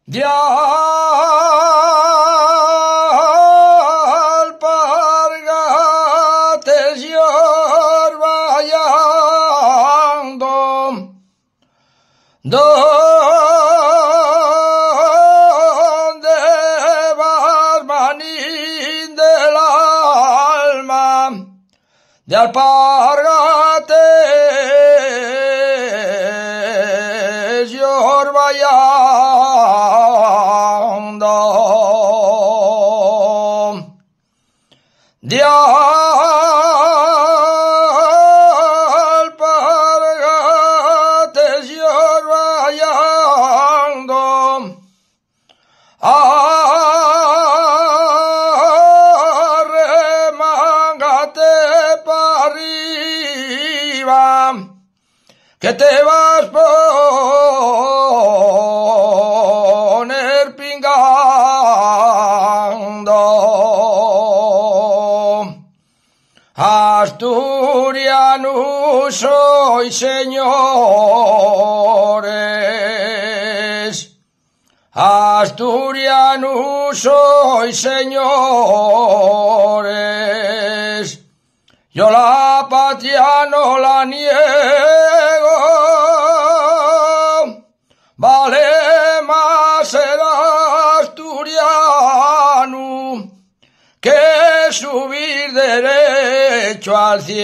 de alpargates yorbayando, donde vas, manín del alma, de alpargates yorbayando, de alpargates yorbayando, arremángate para arriba, que te vas a poner pingando. Asturiano soy, señores, asturiano soy, señores, yo la patria no la niego, vale más ser asturiano que subir derecho al cielo.